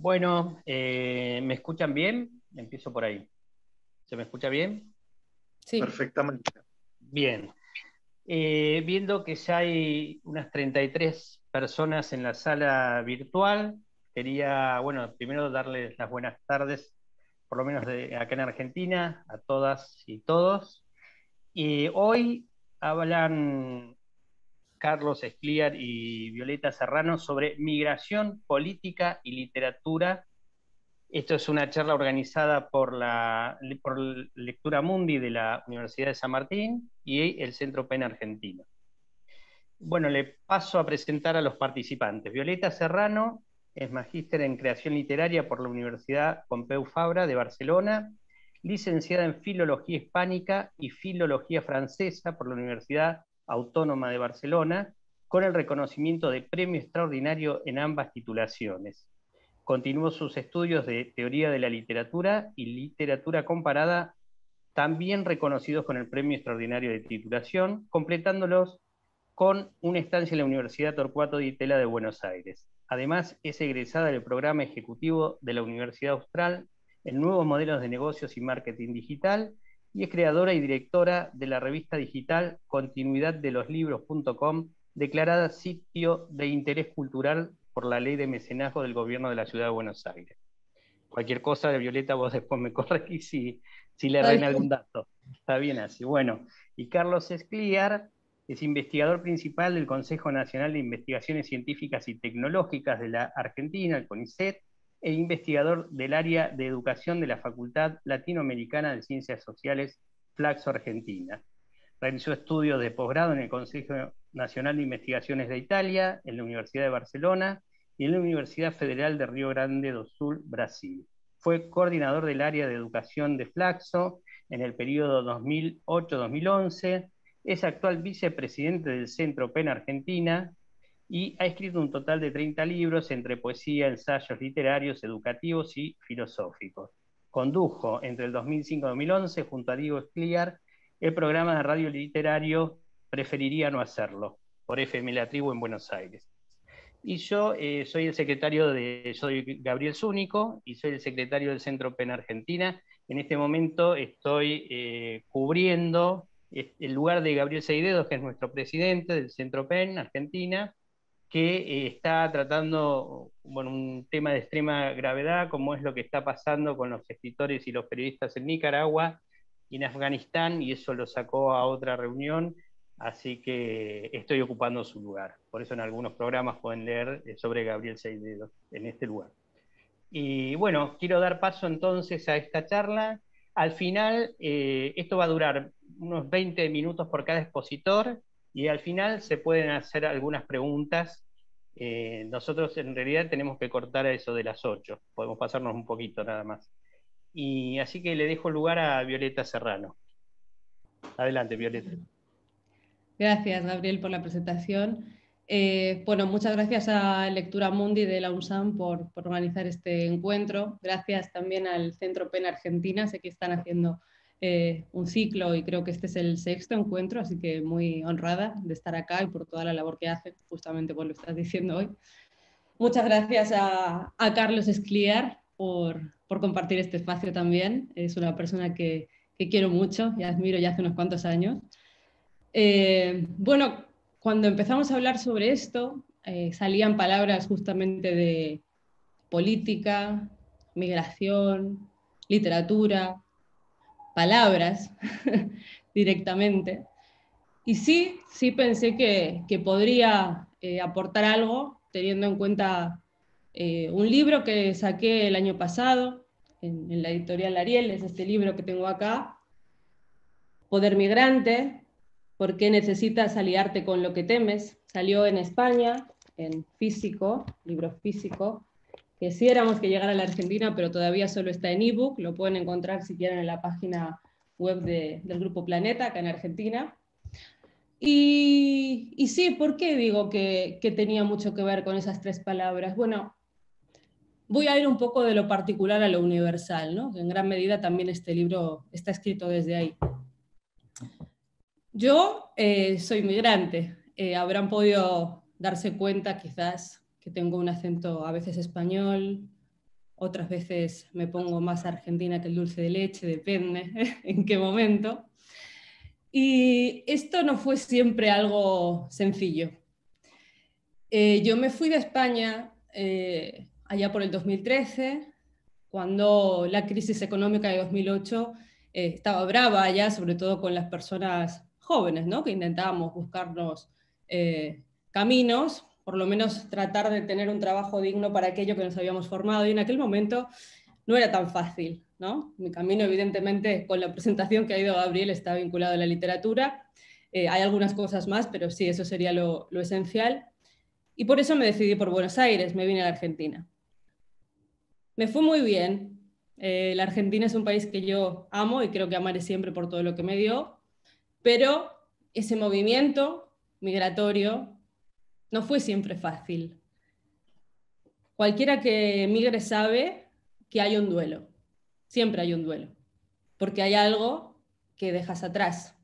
Bueno, ¿me escuchan bien? Empiezo por ahí. ¿Se me escucha bien? Sí. Perfectamente. Bien. Viendo que ya hay unas 33 personas en la sala virtual, quería, bueno, primero darles las buenas tardes, por lo menos de acá en Argentina, a todas y todos. Y hoy hablan Carlos Escliar y Violeta Serrano sobre migración, política y literatura. Esto es una charla organizada por Lectura Mundi de la Universidad de San Martín y el Centro PEN Argentino. Bueno, le paso a presentar a los participantes. Violeta Serrano es magíster en creación literaria por la Universidad Pompeu Fabra de Barcelona, licenciada en Filología Hispánica y Filología Francesa por la Universidad Autónoma de Barcelona, con el reconocimiento de premio extraordinario en ambas titulaciones. Continuó sus estudios de teoría de la literatura y literatura comparada, también reconocidos con el premio extraordinario de titulación, completándolos con una estancia en la Universidad Torcuato Di Tella de Buenos Aires. Además, es egresada del programa ejecutivo de la Universidad Austral en nuevos modelos de negocios y marketing digital, y es creadora y directora de la revista digital continuidaddeloslibros.com, declarada sitio de interés cultural por la ley de mecenazgo del gobierno de la Ciudad de Buenos Aires. Cualquier cosa de Violeta, vos después me corregís si le erré en algún dato. Está bien así. Bueno, y Carlos Escliar es investigador principal del Consejo Nacional de Investigaciones Científicas y Tecnológicas de la Argentina, el CONICET, e investigador del área de educación de la Facultad Latinoamericana de Ciencias Sociales, Flaxo Argentina. Realizó estudios de posgrado en el Consejo Nacional de Investigaciones de Italia, en la Universidad de Barcelona y en la Universidad Federal de Río Grande do Sul, Brasil. Fue coordinador del área de educación de Flaxo en el periodo 2008-2011, es actual vicepresidente del Centro PEN Argentina y ha escrito un total de 30 libros entre poesía, ensayos literarios, educativos y filosóficos. Condujo entre el 2005 y 2011, junto a Diego Escliar, el programa de radio literario Preferiría no hacerlo, por FM La Tribu en Buenos Aires. Y yo soy el secretario soy Gabriel Zúñigo y soy el secretario del Centro PEN Argentina. En este momento estoy cubriendo el lugar de Gabriel Seidedo, que es nuestro presidente del Centro PEN Argentina, que está tratando un tema de extrema gravedad, como es lo que está pasando con los escritores y los periodistas en Nicaragua y en Afganistán, y eso lo sacó a otra reunión, así que estoy ocupando su lugar. Por eso en algunos programas pueden leer sobre Gabriel Seidedo en este lugar. Y bueno, quiero dar paso entonces a esta charla. Al final, esto va a durar unos 20 minutos por cada expositor, y al final se pueden hacer algunas preguntas. Nosotros en realidad tenemos que cortar a eso de las 8, podemos pasarnos un poquito nada más. Y así que le dejo lugar a Violeta Serrano. Adelante, Violeta. Gracias, Gabriel, por la presentación. Bueno, muchas gracias a Lectura Mundi de la UNSAM por organizar este encuentro. Gracias también al Centro PEN Argentina, sé que están haciendo un ciclo y creo que este es el 6º encuentro, así que muy honrada de estar acá y por toda la labor que hacen, justamente por lo que estás diciendo hoy. Muchas gracias a Carlos Escliar por compartir este espacio también. Es una persona que quiero mucho y admiro ya hace unos cuantos años. Bueno, cuando empezamos a hablar sobre esto, salían palabras justamente de política, migración, literatura, palabras directamente. Y sí pensé que podría aportar algo, teniendo en cuenta un libro que saqué el año pasado en la editorial Ariel, es este libro que tengo acá, Poder Migrante, ¿por qué necesitas aliarte con lo que temes? Salió en España, en físico, libro físico. Quisiéramos que llegara a la Argentina, pero todavía solo está en ebook. Lo pueden encontrar si quieren en la página web del Grupo Planeta, acá en Argentina. Y sí, ¿por qué digo que tenía mucho que ver con esas 3 palabras? Bueno, voy a ir un poco de lo particular a lo universal, ¿no? En gran medida también este libro está escrito desde ahí. Yo soy migrante. Habrán podido darse cuenta quizás que tengo un acento a veces español, otras veces me pongo más argentina que el dulce de leche, depende en qué momento. Y esto no fue siempre algo sencillo. Yo me fui de España allá por el 2013, cuando la crisis económica de 2008 estaba brava ya, sobre todo con las personas jóvenes, ¿no? Que intentábamos buscarnos caminos, por lo menos tratar de tener un trabajo digno para aquello que nos habíamos formado, y en aquel momento no era tan fácil, ¿no? Mi camino, evidentemente, con la presentación que ha ido Gabriel, está vinculado a la literatura. Hay algunas cosas más, pero sí, eso sería lo esencial. Y por eso me decidí por Buenos Aires, me vine a la Argentina. Me fue muy bien. La Argentina es un país que yo amo y creo que amaré siempre por todo lo que me dio, pero ese movimiento migratorio no fue siempre fácil. Cualquiera que migre sabe que hay un duelo, siempre hay un duelo, porque hay algo que dejas atrás.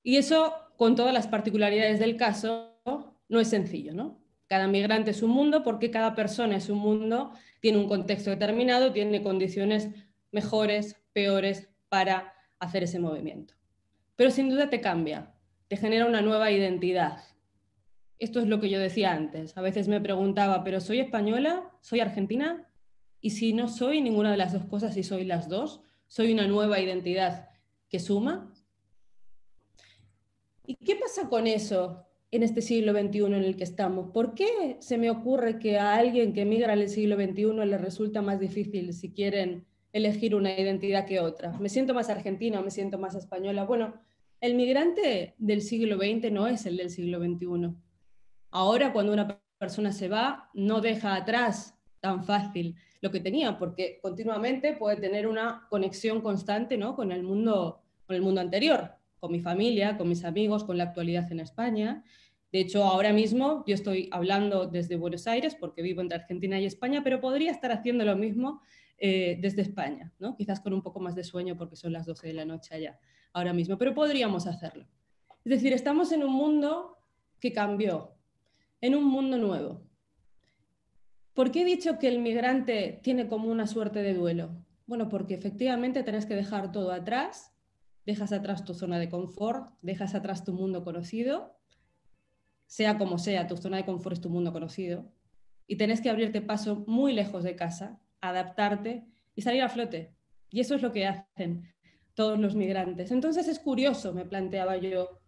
Y eso, con todas las particularidades del caso, no es sencillo, ¿no? Cada migrante es un mundo porque cada persona es un mundo, tiene un contexto determinado, tiene condiciones mejores, peores para hacer ese movimiento. Pero sin duda te cambia, te genera una nueva identidad. Esto es lo que yo decía antes. A veces me preguntaba, ¿pero soy española? ¿Soy argentina? Y si no soy ninguna de las dos cosas y soy las dos, ¿soy una nueva identidad que suma? ¿Y qué pasa con eso en este siglo XXI en el que estamos? ¿Por qué se me ocurre que a alguien que migra en el siglo XXI le resulta más difícil si quieren elegir una identidad que otra? ¿Me siento más argentina o me siento más española? Bueno, el migrante del siglo XX no es el del siglo XXI. Ahora, cuando una persona se va, no deja atrás tan fácil lo que tenía, porque continuamente puede tener una conexión constante, ¿no? con el mundo anterior, con mi familia, con mis amigos, con la actualidad en España. De hecho, ahora mismo yo estoy hablando desde Buenos Aires porque vivo entre Argentina y España, pero podría estar haciendo lo mismo desde España, ¿no? Quizás con un poco más de sueño porque son las 12 de la noche allá ahora mismo, pero podríamos hacerlo. Es decir, estamos en un mundo que cambió, en un mundo nuevo. ¿Por qué he dicho que el migrante tiene como una suerte de duelo? Bueno, porque efectivamente tenés que dejar todo atrás, dejas atrás tu zona de confort, dejas atrás tu mundo conocido, sea como sea, tu zona de confort es tu mundo conocido, y tenés que abrirte paso muy lejos de casa, adaptarte y salir a flote. Y eso es lo que hacen todos los migrantes. Entonces es curioso, me planteaba yo,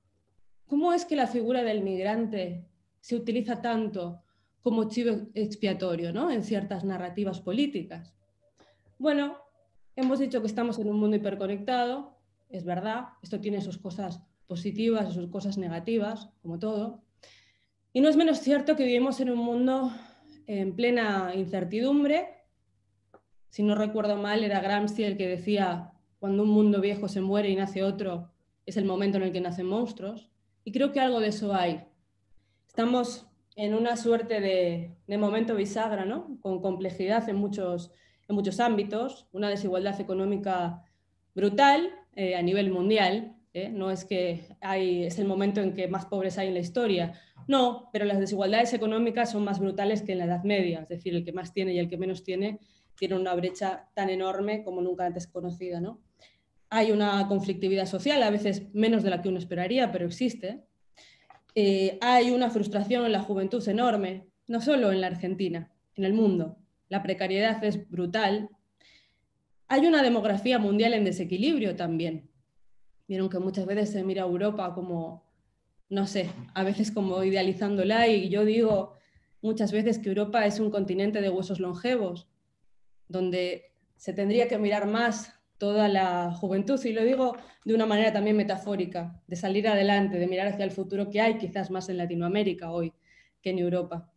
¿cómo es que la figura del migrante se utiliza tanto como chivo expiatorio, ¿no? En ciertas narrativas políticas? Bueno, hemos dicho que estamos en un mundo hiperconectado, es verdad, esto tiene sus cosas positivas y sus cosas negativas, como todo, y no es menos cierto que vivimos en un mundo en plena incertidumbre. Si no recuerdo mal, era Gramsci el que decía, cuando un mundo viejo se muere y nace otro, es el momento en el que nacen monstruos, y creo que algo de eso hay. Estamos en una suerte de momento bisagra, ¿no? Con complejidad en muchos ámbitos, una desigualdad económica brutal a nivel mundial. No es que es el momento en que más pobres hay en la historia, no, pero las desigualdades económicas son más brutales que en la Edad Media, es decir, el que más tiene y el que menos tiene una brecha tan enorme como nunca antes conocida, ¿no? Hay una conflictividad social, a veces menos de la que uno esperaría, pero existe. Hay una frustración en la juventud enorme, no solo en la Argentina, en el mundo. La precariedad es brutal. Hay una demografía mundial en desequilibrio también. Vieron que muchas veces se mira a Europa como, no sé, a veces como idealizándola, y yo digo muchas veces que Europa es un continente de huesos longevos, donde se tendría que mirar más toda la juventud, y lo digo de una manera también metafórica, de salir adelante, de mirar hacia el futuro, que hay quizás más en Latinoamérica hoy que en Europa.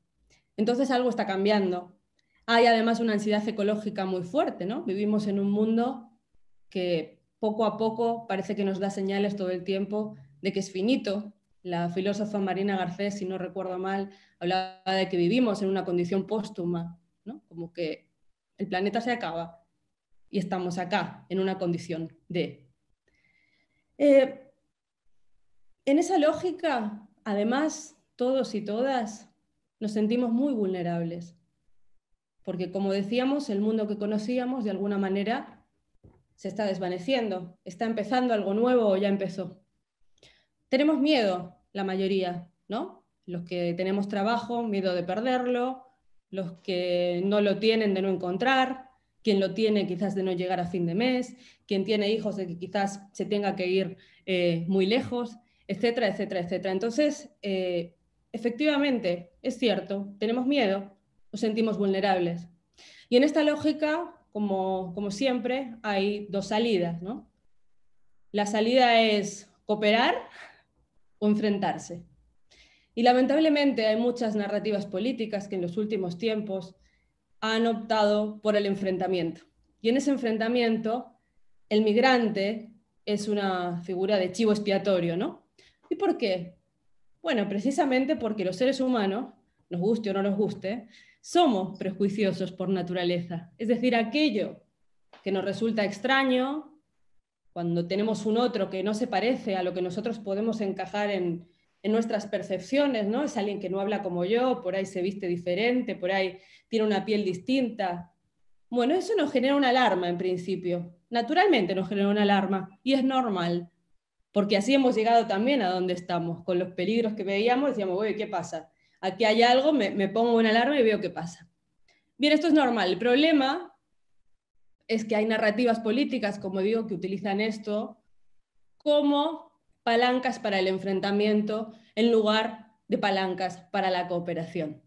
Entonces algo está cambiando. Hay además una ansiedad ecológica muy fuerte, ¿no? Vivimos en un mundo que poco a poco parece que nos da señales todo el tiempo de que es finito. La filósofa Marina Garcés, si no recuerdo mal, hablaba de que vivimos en una condición póstuma, ¿no? Como que el planeta se acaba y estamos acá en una condición de... En esa lógica, además, todos y todas nos sentimos muy vulnerables. porque como decíamos, el mundo que conocíamos de alguna manera se está desvaneciendo, está empezando algo nuevo o ya empezó. Tenemos miedo, la mayoría, ¿no? Los que tenemos trabajo, miedo de perderlo, los que no lo tienen de no encontrar, quien lo tiene quizás de no llegar a fin de mes, quien tiene hijos de que quizás se tenga que ir muy lejos, etcétera, etcétera, etcétera. Entonces, efectivamente, es cierto, tenemos miedo, nos sentimos vulnerables. Y en esta lógica, como siempre, hay dos salidas, ¿no? La salida es cooperar o enfrentarse. Y lamentablemente hay muchas narrativas políticas que en los últimos tiempos han optado por el enfrentamiento. Y en ese enfrentamiento, el migrante es una figura de chivo expiatorio, ¿no? ¿Y por qué? Bueno, precisamente porque los seres humanos, nos guste o no nos guste, somos prejuiciosos por naturaleza. Es decir, aquello que nos resulta extraño, cuando tenemos un otro que no se parece a lo que nosotros podemos encajar en nuestras percepciones, ¿no? Es alguien que no habla como yo, por ahí se viste diferente, por ahí tiene una piel distinta. Bueno, eso nos genera una alarma en principio. Naturalmente nos genera una alarma y es normal, porque así hemos llegado también a donde estamos. Con los peligros que veíamos decíamos, oye, ¿qué pasa? Aquí hay algo, me pongo una alarma y veo qué pasa. Bien, esto es normal. El problema es que hay narrativas políticas, como digo, que utilizan esto como palancas para el enfrentamiento en lugar de palancas para la cooperación.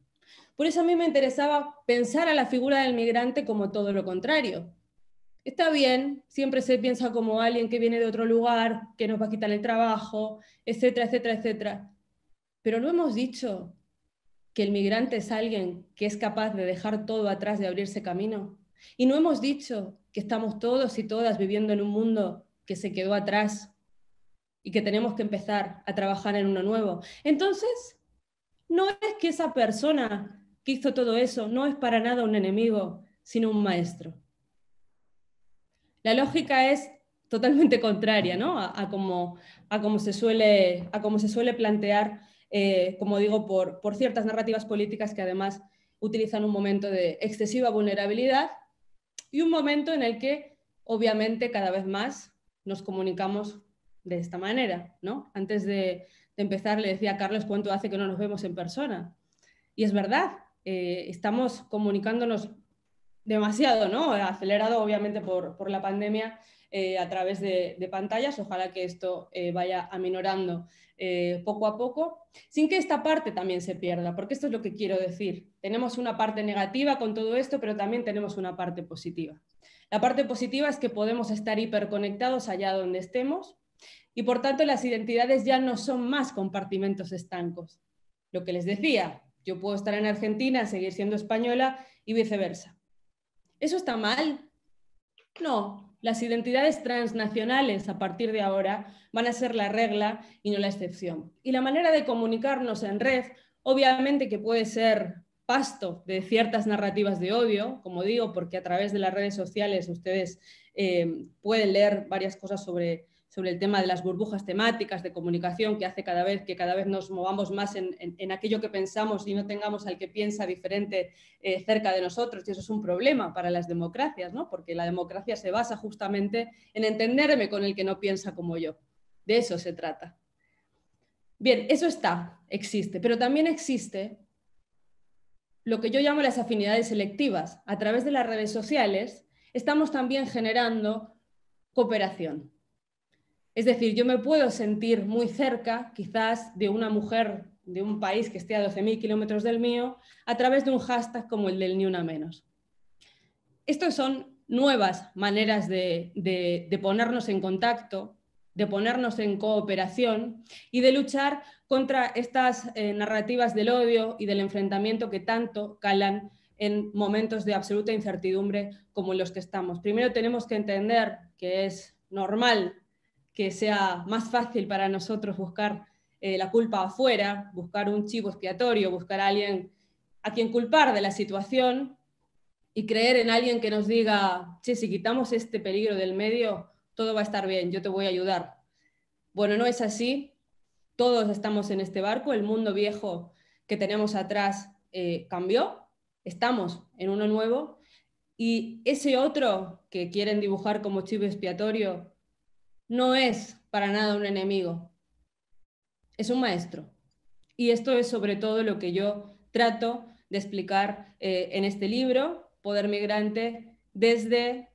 Por eso a mí me interesaba pensar a la figura del migrante como todo lo contrario. Está bien, siempre se piensa como alguien que viene de otro lugar, que nos va a quitar el trabajo, etcétera, etcétera, etcétera. Pero no hemos dicho que el migrante es alguien que es capaz de dejar todo atrás, de abrirse camino. Y no hemos dicho que estamos todos y todas viviendo en un mundo que se quedó atrás y que tenemos que empezar a trabajar en uno nuevo. Entonces, no es que esa persona que hizo todo eso no es para nada un enemigo, sino un maestro. La lógica es totalmente contraria, ¿no? a cómo se suele plantear, como digo, por ciertas narrativas políticas que además utilizan un momento de excesiva vulnerabilidad y un momento en el que, obviamente, cada vez más nos comunicamos de esta manera, ¿no? Antes de empezar le decía a Carlos cuánto hace que no nos vemos en persona. Y es verdad, estamos comunicándonos demasiado, ¿no? Acelerado obviamente por la pandemia a través de pantallas. Ojalá que esto vaya aminorando poco a poco, sin que esta parte también se pierda, porque esto es lo que quiero decir. Tenemos una parte negativa con todo esto, pero también tenemos una parte positiva. La parte positiva es que podemos estar hiperconectados allá donde estemos y por tanto las identidades ya no son más compartimentos estancos. Lo que les decía, yo puedo estar en Argentina, seguir siendo española y viceversa. ¿Eso está mal? No, las identidades transnacionales a partir de ahora van a ser la regla y no la excepción. Y la manera de comunicarnos en red, obviamente que puede ser pasto de ciertas narrativas de odio, como digo, porque a través de las redes sociales ustedes pueden leer varias cosas sobre el tema de las burbujas temáticas de comunicación que hace que cada vez nos movamos más en aquello que pensamos y no tengamos al que piensa diferente cerca de nosotros, y eso es un problema para las democracias, ¿no? Porque la democracia se basa justamente en entenderme con el que no piensa como yo. De eso se trata. Bien, eso existe, pero también existe lo que yo llamo las afinidades selectivas. A través de las redes sociales estamos también generando cooperación. Es decir, yo me puedo sentir muy cerca, quizás, de una mujer de un país que esté a 12.000 kilómetros del mío, a través de un hashtag como el del Ni Una Menos. Estas son nuevas maneras de ponernos en contacto, de ponernos en cooperación y de luchar contra estas narrativas del odio y del enfrentamiento que tanto calan en momentos de absoluta incertidumbre como en los que estamos. Primero tenemos que entender que es normal que sea más fácil para nosotros buscar la culpa afuera, buscar un chivo expiatorio, buscar a alguien a quien culpar de la situación y creer en alguien que nos diga, che, si quitamos este peligro del medio, todo va a estar bien, yo te voy a ayudar. Bueno, no es así. Todos estamos en este barco, el mundo viejo que tenemos atrás cambió estamos en uno nuevo y ese otro que quieren dibujar como chivo expiatorio no es para nada un enemigo, es un maestro. Y esto es sobre todo lo que yo trato de explicar en este libro, Poder Migrante, desde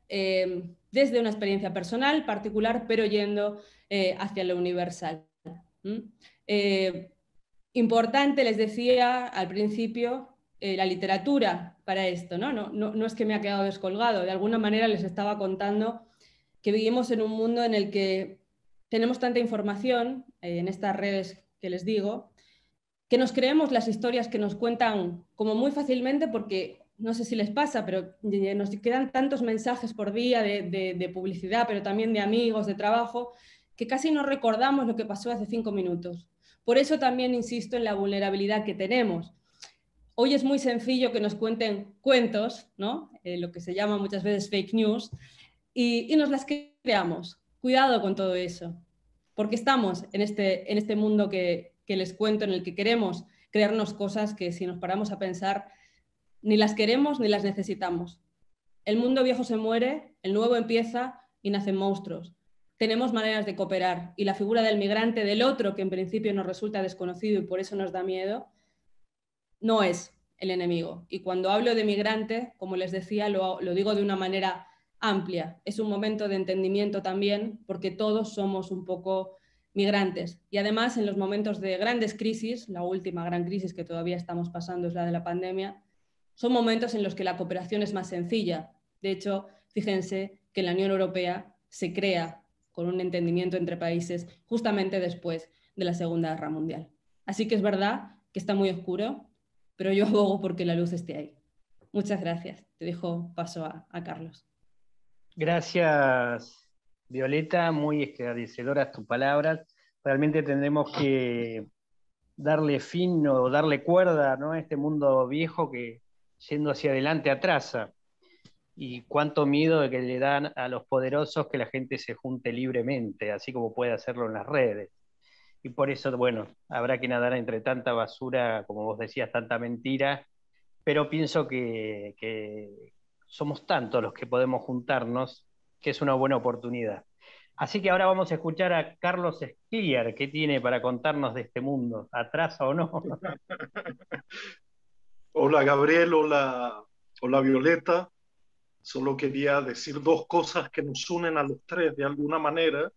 una experiencia personal, particular, pero yendo hacia lo universal. ¿Mm? Importante, les decía al principio, la literatura para esto, ¿no? No es que me ha quedado descolgado, de alguna manera les estaba contando que vivimos en un mundo en el que tenemos tanta información en estas redes que les digo, que nos creemos las historias que nos cuentan como muy fácilmente porque no sé si les pasa, pero nos quedan tantos mensajes por día de publicidad, pero también de amigos, de trabajo, que casi no recordamos lo que pasó hace 5 minutos. Por eso también insisto en la vulnerabilidad que tenemos. Hoy es muy sencillo que nos cuenten cuentos, ¿no? Lo que se llama muchas veces fake news, y nos las creamos. Cuidado con todo eso, porque estamos en este mundo que les cuento, en el que queremos crearnos cosas que si nos paramos a pensar, ni las queremos ni las necesitamos. El mundo viejo se muere, el nuevo empieza y nacen monstruos. Tenemos maneras de cooperar y la figura del migrante, del otro, que en principio nos resulta desconocido y por eso nos da miedo, no es el enemigo. Y cuando hablo de migrante, como les decía, lo digo de una manera amplia. Es un momento de entendimiento también, porque todos somos un poco migrantes. Y además, en los momentos de grandes crisis, la última gran crisis que todavía estamos pasando es la de la pandemia, son momentos en los que la cooperación es más sencilla. De hecho, fíjense que la Unión Europea se crea con un entendimiento entre países justamente después de la Segunda Guerra Mundial. Así que es verdad que está muy oscuro, pero yo abogo porque la luz esté ahí. Muchas gracias. Te dejo paso a Carlos. Gracias, Violeta, muy esclarecedoras tus palabras. Realmente tendremos que darle fin o darle cuerda, ¿no?, a este mundo viejo que yendo hacia adelante atrasa. Y cuánto miedo de que le dan a los poderosos que la gente se junte libremente, así como puede hacerlo en las redes. Y por eso, bueno, habrá que nadar entre tanta basura, como vos decías, tanta mentira, pero pienso que somos tantos los que podemos juntarnos, que es una buena oportunidad. Así que ahora vamos a escuchar a Carlos Escliar, ¿qué tiene para contarnos de este mundo? ¿Atrasa o no? Hola Gabriel, hola Violeta. Solo quería decir dos cosas que nos unen a los tres de alguna manera.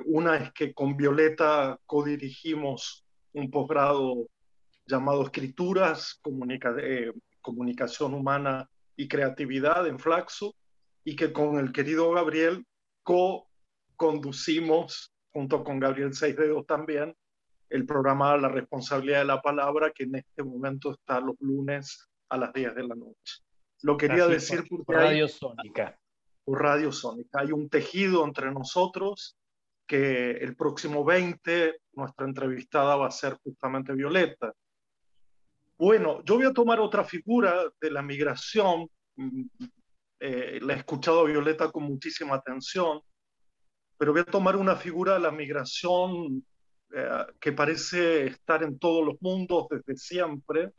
Una es que con Violeta codirigimos un posgrado llamado Escrituras, Comunicación Humana y Creatividad en Flaxo, y que con el querido Gabriel co-conducimos, junto con Gabriel Seisdedos también, el programa La Responsabilidad de la Palabra, que en este momento está los lunes a las 10 de la noche. Lo quería Así, decir porque por Radio Sónica. Por Radio Sónica. Hay un tejido entre nosotros que el próximo 20 nuestra entrevistada va a ser justamente Violeta. Bueno, yo voy a tomar otra figura de la migración. La he escuchado a Violeta con muchísima atención, pero voy a tomar una figura de la migración que parece estar en todos los mundos desde siempre,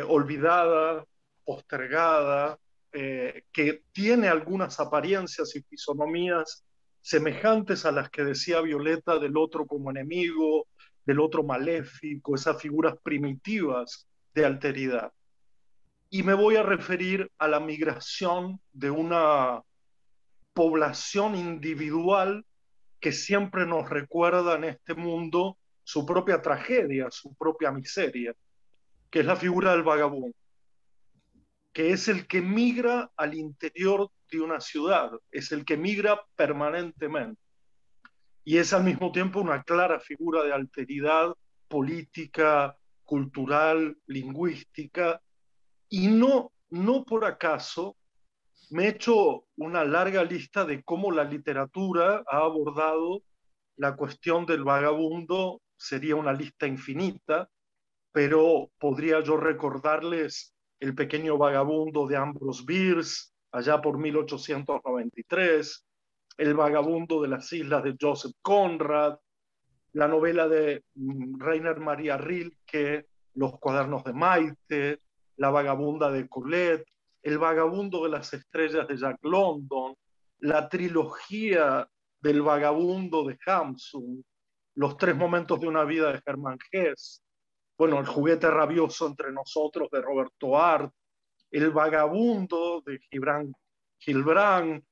olvidada, postergada, que tiene algunas apariencias y fisonomías semejantes a las que decía Violeta del otro como enemigo, del otro maléfico, esas figuras primitivas de alteridad. Y me voy a referir a la migración de una población individual que siempre nos recuerda en este mundo su propia tragedia, su propia miseria, que es la figura del vagabundo, que es el que migra al interior de una ciudad, es el que migra permanentemente. Y es al mismo tiempo una clara figura de alteridad política, cultural, lingüística, y no por acaso me he hecho una larga lista de cómo la literatura ha abordado la cuestión del vagabundo. Sería una lista infinita, pero podría yo recordarles El pequeño vagabundo de Ambrose Bierce, allá por 1893, El vagabundo de las islas de Joseph Conrad, la novela de Rainer Maria Rilke, Los cuadernos de Maite, La vagabunda de Colette, El vagabundo de las estrellas de Jack London, la trilogía del vagabundo de Hamsun, Los tres momentos de una vida de Hermann Hesse, bueno, El juguete rabioso entre nosotros de Roberto Art, El vagabundo de Gilbrand,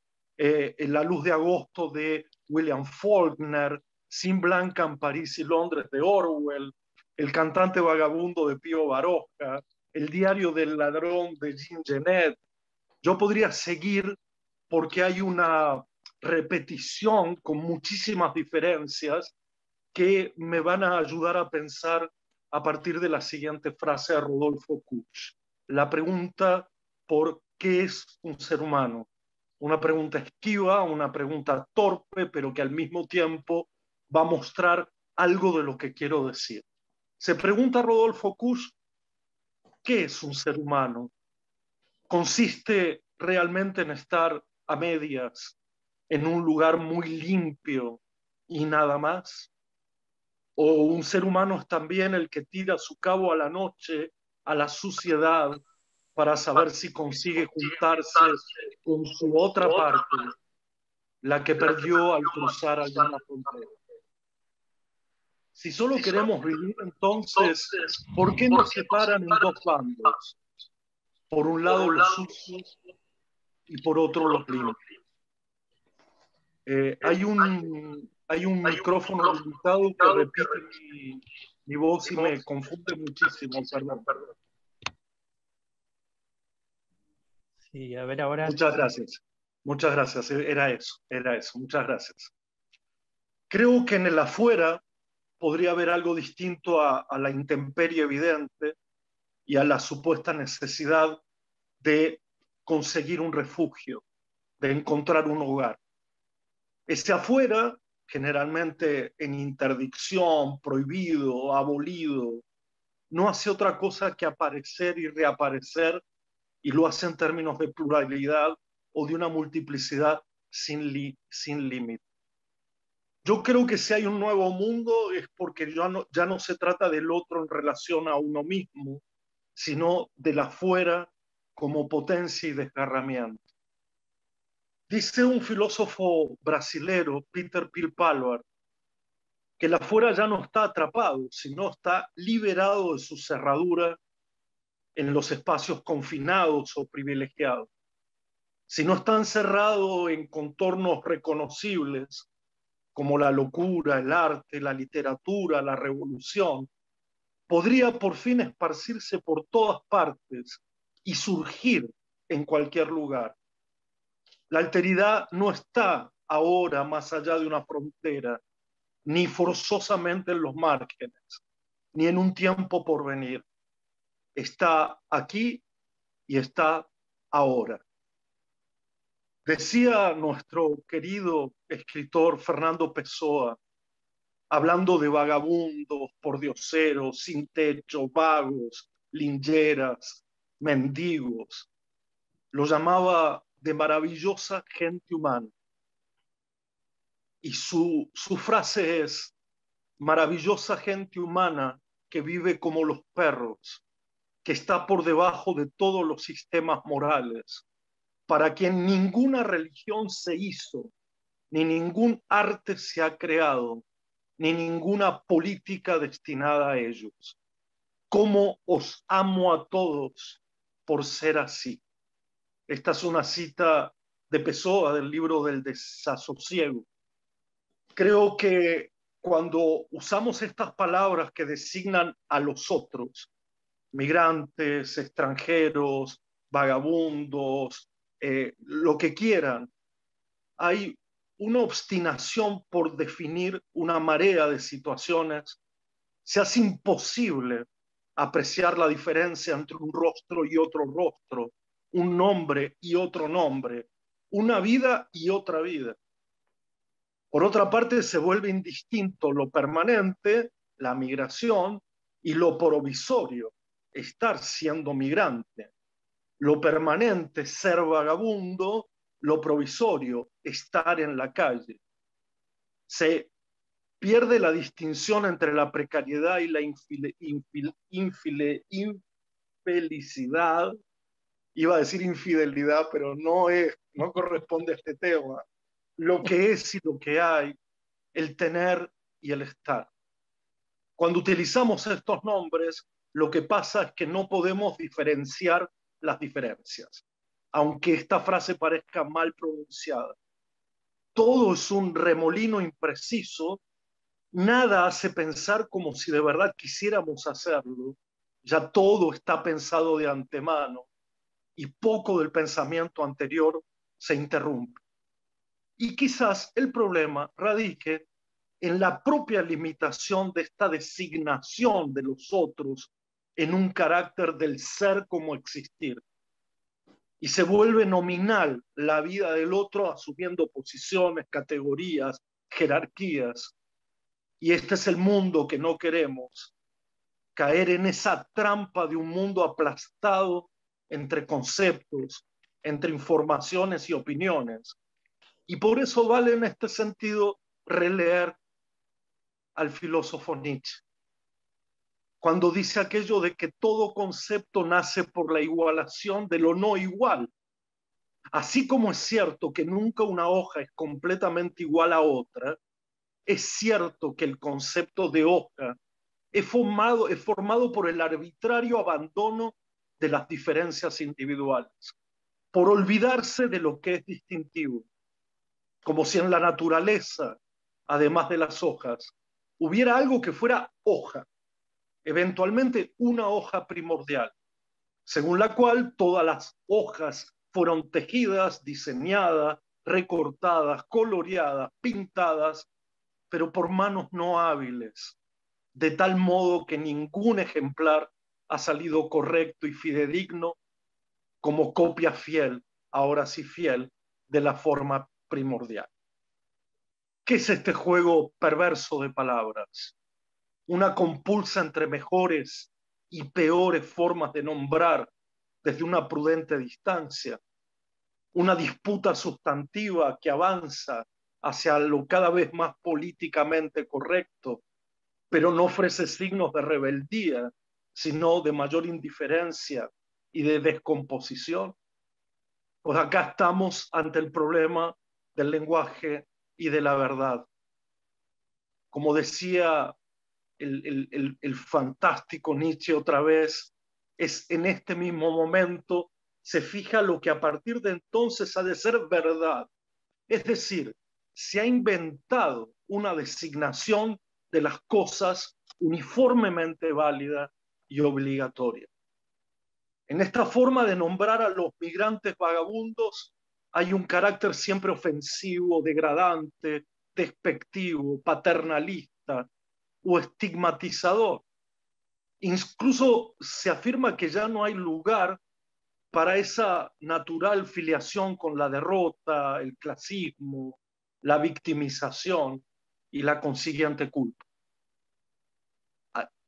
La luz de agosto de William Faulkner, Sin Blanca en París y Londres de Orwell, El cantante vagabundo de Pío Baroja, El diario del ladrón de Jean Genet. Yo podría seguir porque hay una repetición con muchísimas diferencias que me van a ayudar a pensar a partir de la siguiente frase de Rodolfo Kusch. La pregunta por qué es un ser humano. Una pregunta esquiva, una pregunta torpe, pero que al mismo tiempo va a mostrar algo de lo que quiero decir. Se pregunta Rodolfo Kusch, ¿qué es un ser humano? ¿Consiste realmente en estar a medias, en un lugar muy limpio y nada más? ¿O un ser humano es también el que tira su cabo a la noche, a la suciedad, para saber si consigue juntarse con su otra parte, la que perdió al cruzar alguna frontera? Si solo queremos vivir, entonces, ¿por qué nos separan en dos bandos? Por un lado los sucios y por otro los limpios. Hay un micrófono limitado que repite mi voz y me confunde muchísimo, perdón. Sí, a ver ahora. Muchas gracias, era eso, muchas gracias. Creo que en el afuera podría haber algo distinto a la intemperie evidente y a la supuesta necesidad de conseguir un refugio, de encontrar un hogar. Ese afuera, generalmente en interdicción, prohibido, abolido, no hace otra cosa que aparecer y reaparecer, y lo hace en términos de pluralidad o de una multiplicidad sin límite. Yo creo que si hay un nuevo mundo es porque ya no se trata del otro en relación a uno mismo, sino del afuera como potencia y desgarramiento. Dice un filósofo brasilero, Peter Pilpalwar, que el afuera ya no está atrapado, sino está liberado de su cerradura en los espacios confinados o privilegiados. Si no está encerrado en contornos reconocibles, como la locura, el arte, la literatura, la revolución, podría por fin esparcirse por todas partes y surgir en cualquier lugar. La alteridad no está ahora más allá de una frontera, ni forzosamente en los márgenes, ni en un tiempo por venir. Está aquí y está ahora. Decía nuestro querido escritor Fernando Pessoa, hablando de vagabundos, pordioseros, sin techo, vagos, lingeras, mendigos, lo llamaba de maravillosa gente humana. Y su frase es: maravillosa gente humana que vive como los perros, que está por debajo de todos los sistemas morales, para quien ninguna religión se hizo, ni ningún arte se ha creado, ni ninguna política destinada a ellos. ¿Cómo os amo a todos por ser así? Esta es una cita de Pessoa del libro del Desasosiego. Creo que cuando usamos estas palabras que designan a los otros, migrantes, extranjeros, vagabundos, lo que quieran, hay una obstinación por definir una marea de situaciones. Se hace imposible apreciar la diferencia entre un rostro y otro rostro, un nombre y otro nombre, una vida y otra vida. Por otra parte, se vuelve indistinto lo permanente, la migración, y lo provisorio, estar siendo migrante. Lo permanente, ser vagabundo; lo provisorio, estar en la calle. Se pierde la distinción entre la precariedad y la felicidad, iba a decir infidelidad, pero no corresponde a este tema, lo que es y lo que hay, el tener y el estar. Cuando utilizamos estos nombres, lo que pasa es que no podemos diferenciar las diferencias, aunque esta frase parezca mal pronunciada. Todo es un remolino impreciso, nada hace pensar como si de verdad quisiéramos hacerlo, ya todo está pensado de antemano y poco del pensamiento anterior se interrumpe. Y quizás el problema radique en la propia limitación de esta designación de los otros en un carácter del ser como existir. Y se vuelve nominal la vida del otro asumiendo posiciones, categorías, jerarquías. Y este es el mundo que no queremos, caer en esa trampa de un mundo aplastado entre conceptos, entre informaciones y opiniones. Y por eso vale en este sentido releer al filósofo Nietzsche, cuando dice aquello de que todo concepto nace por la igualación de lo no igual. Así como es cierto que nunca una hoja es completamente igual a otra, es cierto que el concepto de hoja es formado por el arbitrario abandono de las diferencias individuales, por olvidarse de lo que es distintivo, como si en la naturaleza, además de las hojas, hubiera algo que fuera hoja, eventualmente una hoja primordial, según la cual todas las hojas fueron tejidas, diseñadas, recortadas, coloreadas, pintadas, pero por manos no hábiles, de tal modo que ningún ejemplar ha salido correcto y fidedigno como copia fiel, ahora sí fiel, de la forma primordial. ¿Qué es este juego perverso de palabras? Una compulsa entre mejores y peores formas de nombrar desde una prudente distancia, una disputa sustantiva que avanza hacia lo cada vez más políticamente correcto, pero no ofrece signos de rebeldía, sino de mayor indiferencia y de descomposición. Pues acá estamos ante el problema del lenguaje y de la verdad. Como decía el fantástico Nietzsche otra vez, es en este mismo momento se fija lo que a partir de entonces ha de ser verdad. Es decir, se ha inventado una designación de las cosas uniformemente válida y obligatoria. En esta forma de nombrar a los migrantes vagabundos hay un carácter siempre ofensivo, degradante, despectivo, paternalista o estigmatizador. Incluso se afirma que ya no hay lugar para esa natural filiación con la derrota, el clasismo, la victimización y la consiguiente culpa.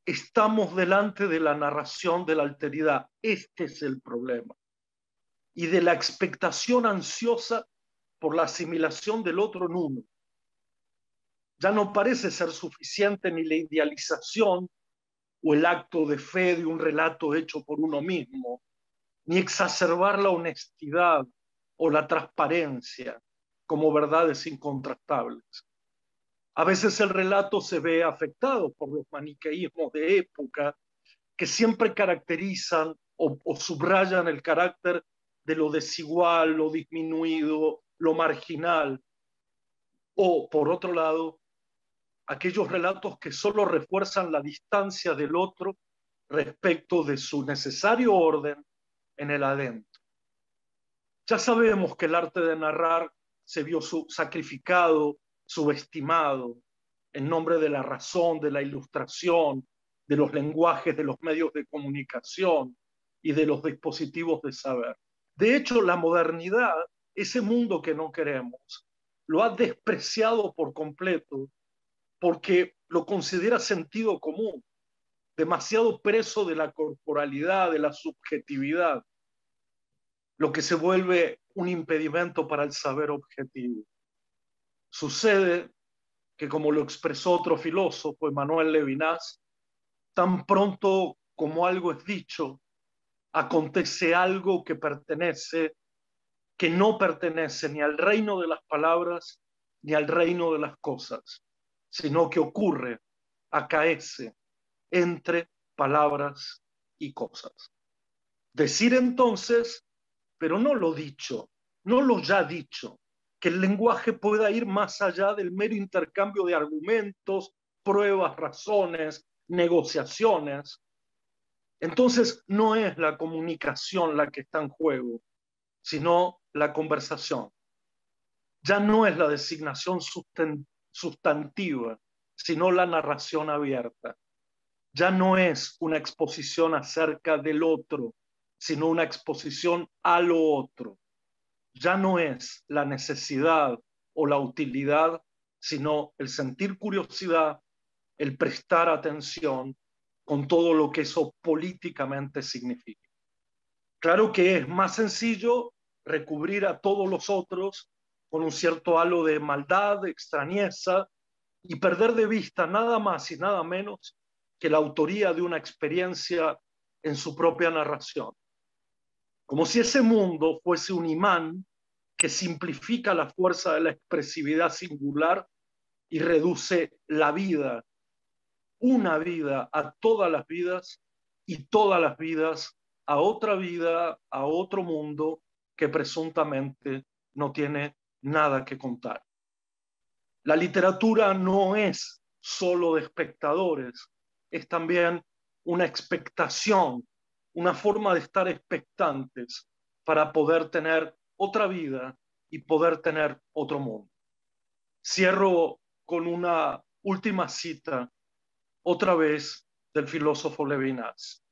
Estamos delante de la narración de la alteridad. Este es el problema. Y de la expectación ansiosa por la asimilación del otro en uno. Ya no parece ser suficiente ni la idealización o el acto de fe de un relato hecho por uno mismo, ni exacerbar la honestidad o la transparencia como verdades incontrastables. A veces el relato se ve afectado por los maniqueísmos de época que siempre caracterizan o subrayan el carácter de lo desigual, lo disminuido, lo marginal. O, por otro lado, aquellos relatos que solo refuerzan la distancia del otro respecto de su necesario orden en el adentro. Ya sabemos que el arte de narrar se vio sacrificado, subestimado, en nombre de la razón, de la ilustración, de los lenguajes, de los medios de comunicación y de los dispositivos de saber. De hecho, la modernidad, ese mundo que no queremos, lo ha despreciado por completo porque lo considera sentido común, demasiado preso de la corporalidad, de la subjetividad, lo que se vuelve un impedimento para el saber objetivo. Sucede que, como lo expresó otro filósofo, Emmanuel Levinas, tan pronto como algo es dicho, acontece algo que no pertenece ni al reino de las palabras ni al reino de las cosas, sino que ocurre, acaece entre palabras y cosas. Decir entonces, pero no lo dicho, no lo ya dicho, que el lenguaje pueda ir más allá del mero intercambio de argumentos, pruebas, razones, negociaciones. Entonces no es la comunicación la que está en juego, sino la conversación. Ya no es la designación sustantiva, sino la narración abierta. Ya no es una exposición acerca del otro, sino una exposición a lo otro. Ya no es la necesidad o la utilidad, sino el sentir curiosidad, el prestar atención con todo lo que eso políticamente significa. Claro que es más sencillo recubrir a todos los otros con un cierto halo de maldad, de extrañeza, y perder de vista nada más y nada menos que la autoría de una experiencia en su propia narración. Como si ese mundo fuese un imán que simplifica la fuerza de la expresividad singular y reduce la vida, una vida, a todas las vidas y todas las vidas a otra vida, a otro mundo que presuntamente no tiene nada que contar. La literatura no es solo de espectadores, es también una expectación, una forma de estar expectantes para poder tener otra vida y poder tener otro mundo. Cierro con una última cita, otra vez del filósofo Levinas.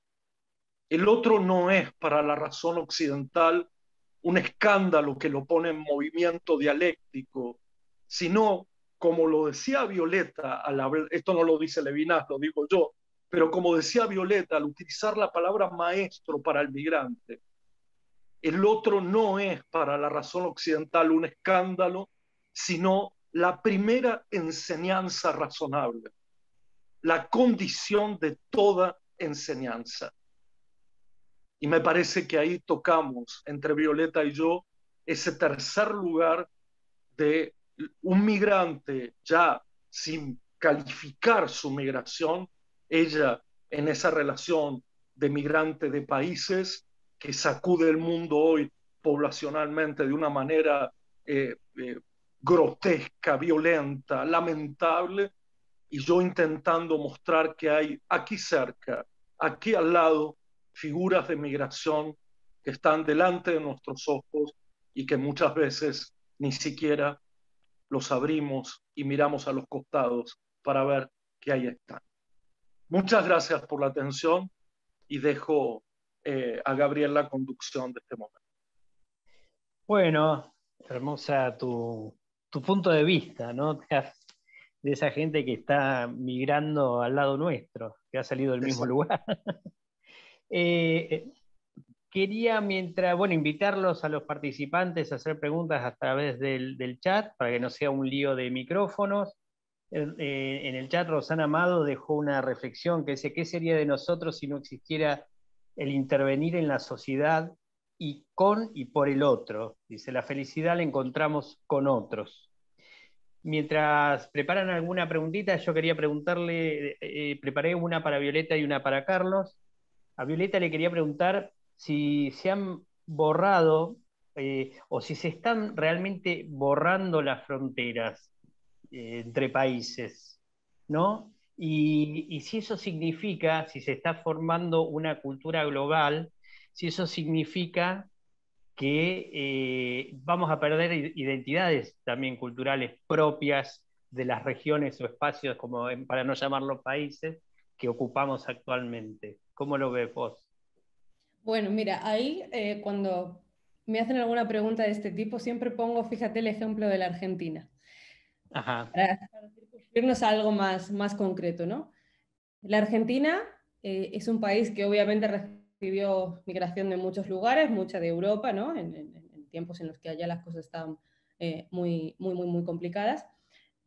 El otro no es para la razón occidental un escándalo que lo pone en movimiento dialéctico, sino, como lo decía Violeta, esto no lo dice Levinas, lo digo yo, pero como decía Violeta, al utilizar la palabra maestro para el migrante, el otro no es para la razón occidental un escándalo, sino la primera enseñanza razonable, la condición de toda enseñanza. Y me parece que ahí tocamos, entre Violeta y yo, ese tercer lugar de un migrante ya sin calificar su migración, ella en esa relación de migrante de países que sacude el mundo hoy poblacionalmente de una manera grotesca, violenta, lamentable, y yo intentando mostrar que hay aquí cerca, aquí al lado, figuras de migración que están delante de nuestros ojos y que muchas veces ni siquiera los abrimos y miramos a los costados para ver que ahí están. Muchas gracias por la atención y dejo a Gabriel la conducción de este momento. Bueno, hermosa tu punto de vista, ¿no? De esa gente que está migrando al lado nuestro, que ha salido del mismo lugar. Quería, invitarlos a los participantes a hacer preguntas a través del chat, para que no sea un lío de micrófonos. En el chat Rosana Amado dejó una reflexión que dice: ¿qué sería de nosotros si no existiera el intervenir en la sociedad y con y por el otro? Dice: la felicidad la encontramos con otros. Mientras preparan alguna preguntita, yo quería preguntarle, preparé una para Violeta y una para Carlos. A Violeta le quería preguntar si se han borrado o si se están realmente borrando las fronteras entre países, ¿no? Y si eso significa, si se está formando una cultura global, si eso significa que vamos a perder identidades también culturales propias de las regiones o espacios, como para no llamarlos países, que ocupamos actualmente. ¿Cómo lo ves vos? Bueno, mira, ahí cuando me hacen alguna pregunta de este tipo, siempre pongo, fíjate, el ejemplo de la Argentina. Ajá. Para irnos a algo más concreto, ¿no? La Argentina es un país que obviamente recibió migración de muchos lugares, mucha de Europa, ¿no? En tiempos en los que allá las cosas estaban muy complicadas.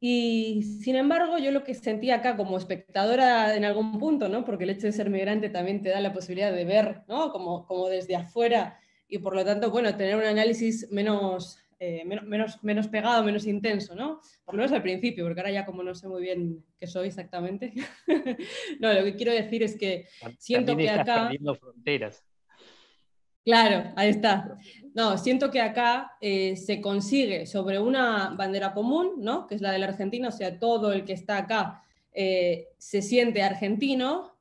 Y sin embargo, yo lo que sentí acá como espectadora en algún punto, ¿no? Porque el hecho de ser migrante también te da la posibilidad de ver, ¿no? Como desde afuera y por lo tanto, bueno, tener un análisis menos pegado, menos intenso, ¿no? Por lo menos al principio, porque ahora ya como no sé muy bien qué soy exactamente. No, lo que quiero decir es que siento También que estás acá... perdiendo fronteras. Claro, ahí está. No, siento que acá se consigue sobre una bandera común, ¿no? Que es la de la Argentina, o sea, todo el que está acá se siente argentino,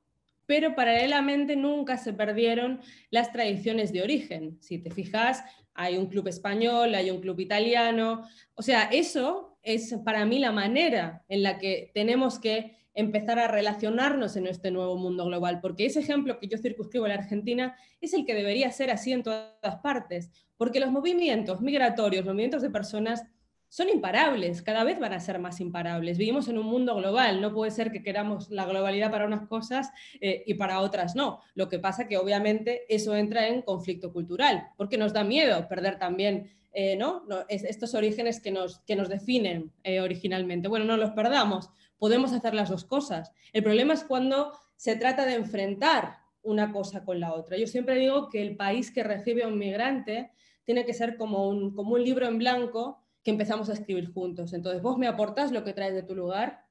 pero paralelamente nunca se perdieron las tradiciones de origen. Si te fijas, hay un club español, hay un club italiano, o sea, eso es para mí la manera en la que tenemos que empezar a relacionarnos en este nuevo mundo global, porque ese ejemplo que yo circunscribo a la Argentina es el que debería ser así en todas partes, porque los movimientos migratorios, los movimientos de personas son imparables, cada vez van a ser más imparables. Vivimos en un mundo global, no puede ser que queramos la globalidad para unas cosas y para otras no. Lo que pasa que obviamente eso entra en conflicto cultural, porque nos da miedo perder también estos orígenes que nos definen originalmente. Bueno, no los perdamos, podemos hacer las dos cosas. El problema es cuando se trata de enfrentar una cosa con la otra. Yo siempre digo que el país que recibe a un migrante tiene que ser como un libro en blanco que empezamos a escribir juntos. Entonces vos me aportás lo que traes de tu lugar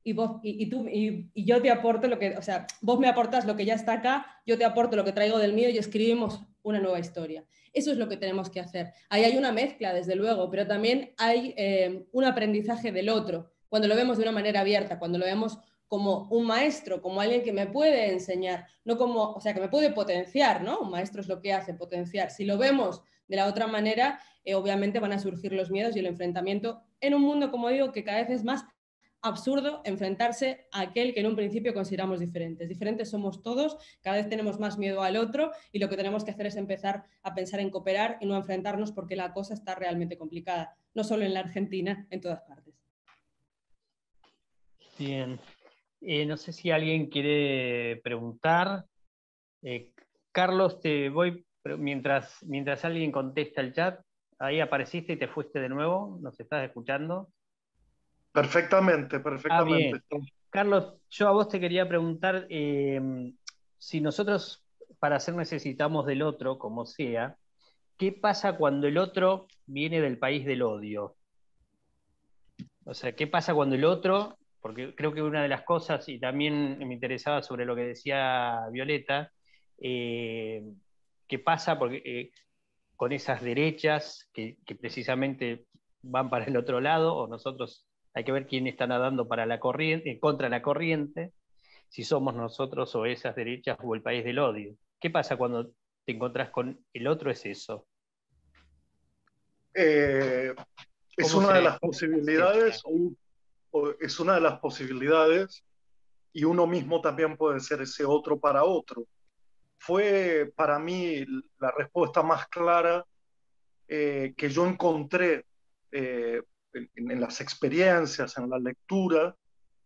y yo te aporto lo que, o sea, vos me aportás lo que ya está acá, yo te aporto lo que traigo del mío y escribimos una nueva historia. Eso es lo que tenemos que hacer. Ahí hay una mezcla, desde luego, pero también hay un aprendizaje del otro. Cuando lo vemos de una manera abierta, cuando lo vemos como un maestro, como alguien que me puede enseñar, no como, o sea, que me puede potenciar, ¿no? Un maestro es lo que hace, potenciar. Si lo vemos de la otra manera, obviamente van a surgir los miedos y el enfrentamiento en un mundo, como digo, que cada vez es más absurdo enfrentarse a aquel que en un principio consideramos diferentes. Diferentes somos todos, cada vez tenemos más miedo al otro y lo que tenemos que hacer es empezar a pensar en cooperar y no enfrentarnos porque la cosa está realmente complicada, no solo en la Argentina, en todas partes. Bien. No sé si alguien quiere preguntar. Carlos, te voy, mientras alguien contesta el chat, ahí apareciste y te fuiste de nuevo, ¿nos estás escuchando? Perfectamente, Ah, perfectamente. bien. Carlos, yo a vos te quería preguntar si nosotros para ser necesitamos del otro, como sea, ¿qué pasa cuando el otro viene del país del odio? O sea, ¿qué pasa cuando el otro, porque creo que una de las cosas, y también me interesaba sobre lo que decía Violeta, eh, ¿qué pasa con esas derechas que precisamente van para el otro lado, o nosotros hay que ver quién está nadando para la corriente, contra la corriente, si somos nosotros o esas derechas o el país del odio? ¿Qué pasa cuando te encontrás con el otro? Es eso. Eh, es ¿Cómo una de se, las cómo se acepta? posibilidades, es una de las posibilidades, y uno mismo también puede ser ese otro para otro. Fue para mí la respuesta más clara que yo encontré en las experiencias, en la lectura.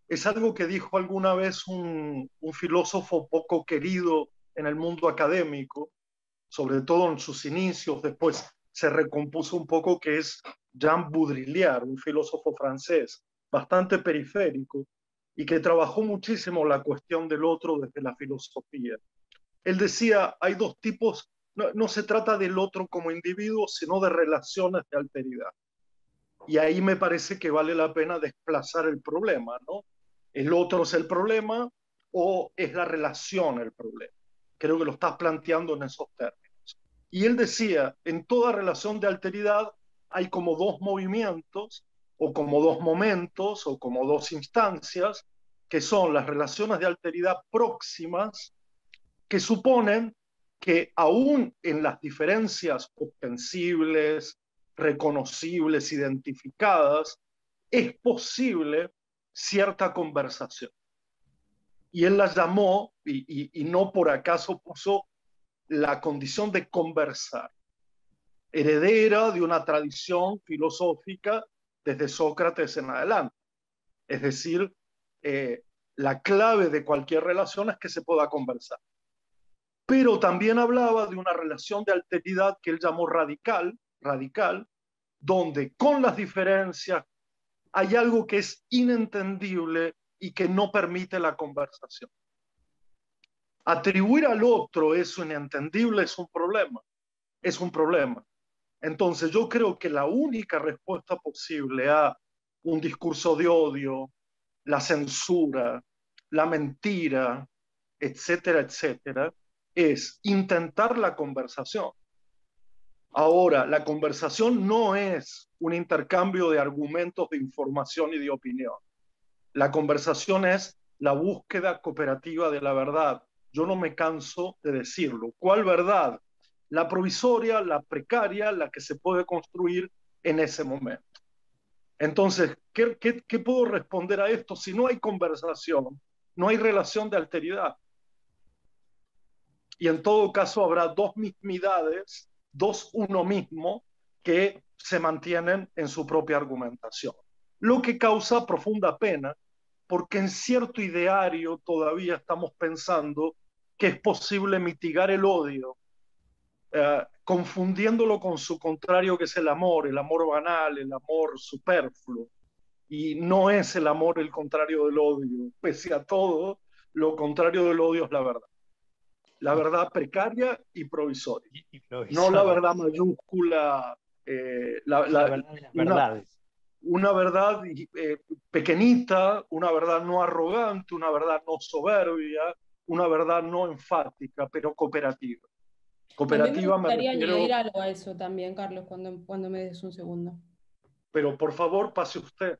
Es algo que dijo alguna vez un filósofo poco querido en el mundo académico, sobre todo en sus inicios, después se recompuso un poco, que es Jean Baudrillard, un filósofo francés bastante periférico y que trabajó muchísimo la cuestión del otro desde la filosofía. Él decía, hay dos tipos, no se trata del otro como individuo, sino de relaciones de alteridad. Y ahí me parece que vale la pena desplazar el problema, ¿no? ¿El otro es el problema o es la relación el problema? Creo que lo estás planteando en esos términos. Y él decía, en toda relación de alteridad hay como dos movimientos, o como dos momentos, o como dos instancias, que son las relaciones de alteridad próximas, que suponen que aún en las diferencias ostensibles, reconocibles, identificadas, es posible cierta conversación. Y él la llamó, y no por acaso puso la condición de conversar, heredera de una tradición filosófica desde Sócrates en adelante. Es decir, la clave de cualquier relación es que se pueda conversar. Pero también hablaba de una relación de alteridad que él llamó radical, donde con las diferencias, hay algo que es inentendible y que no permite la conversación. Atribuir al otro eso inentendible es un problema, es un problema. Entonces yo creo que la única respuesta posible a un discurso de odio, la censura, la mentira, etcétera, etcétera, es intentar la conversación. Ahora, la conversación no es un intercambio de argumentos, de información y de opinión. La conversación es la búsqueda cooperativa de la verdad. Yo no me canso de decirlo. ¿Cuál verdad? La provisoria, la precaria, la que se puede construir en ese momento. Entonces, ¿qué puedo responder a esto? Si no hay conversación, no hay relación de alteridad. Y en todo caso habrá dos mismidades, dos uno mismo, que se mantienen en su propia argumentación. Lo que causa profunda pena, porque en cierto ideario todavía estamos pensando que es posible mitigar el odio, confundiéndolo con su contrario, que es el amor banal, el amor superfluo. Y no es el amor el contrario del odio. Pese a todo, lo contrario del odio es la verdad. La verdad precaria y provisoria. No la verdad mayúscula, la verdad de las verdades. Una verdad pequeñita, una verdad no arrogante, una verdad no soberbia, una verdad no enfática, pero cooperativa. Cooperativa me gustaría añadir algo a eso también, Carlos, cuando me des un segundo. Pero por favor, pase usted.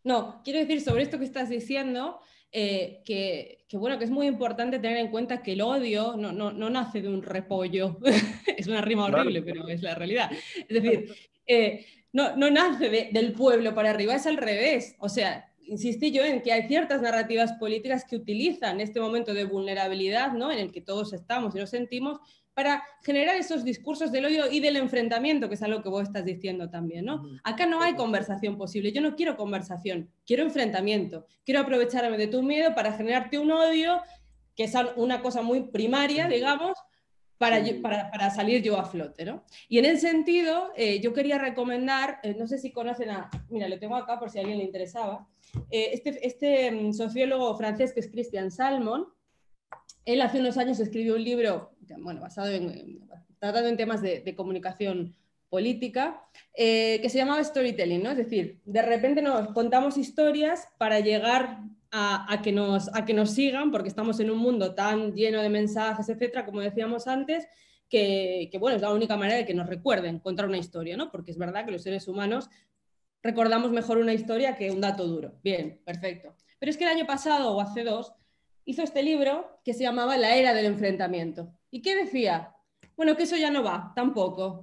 No, quiero decir sobre esto que estás diciendo, que bueno, que es muy importante tener en cuenta que el odio no nace de un repollo. Es una rima horrible, claro, pero es la realidad. Es decir, no nace del pueblo para arriba, es al revés. O sea, insistí yo en que hay ciertas narrativas políticas que utilizan este momento de vulnerabilidad, ¿no?, en el que todos estamos y nos sentimos, para generar esos discursos del odio y del enfrentamiento, que es algo que vos estás diciendo también, ¿no? Acá no hay conversación posible. Yo no quiero conversación, quiero enfrentamiento. Quiero aprovecharme de tu miedo para generarte un odio, que es una cosa muy primaria, digamos, para salir yo a flote, ¿no? Y en ese sentido, yo quería recomendar, no sé si conocen mira, lo tengo acá por si a alguien le interesaba, este sociólogo francés que es Christian Salmon. Él hace unos años escribió un libro, bueno, tratando en temas de comunicación política, que se llamaba Storytelling, ¿no? Es decir, de repente nos contamos historias para llegar a que nos sigan, porque estamos en un mundo tan lleno de mensajes, etcétera, como decíamos antes, que bueno, es la única manera de que nos recuerden contar una historia, ¿no? Porque es verdad que los seres humanos recordamos mejor una historia que un dato duro. Bien, perfecto. Pero es que el año pasado, o hace dos, hizo este libro que se llamaba La Era del Enfrentamiento. ¿Y qué decía? Bueno, que eso ya no va, tampoco.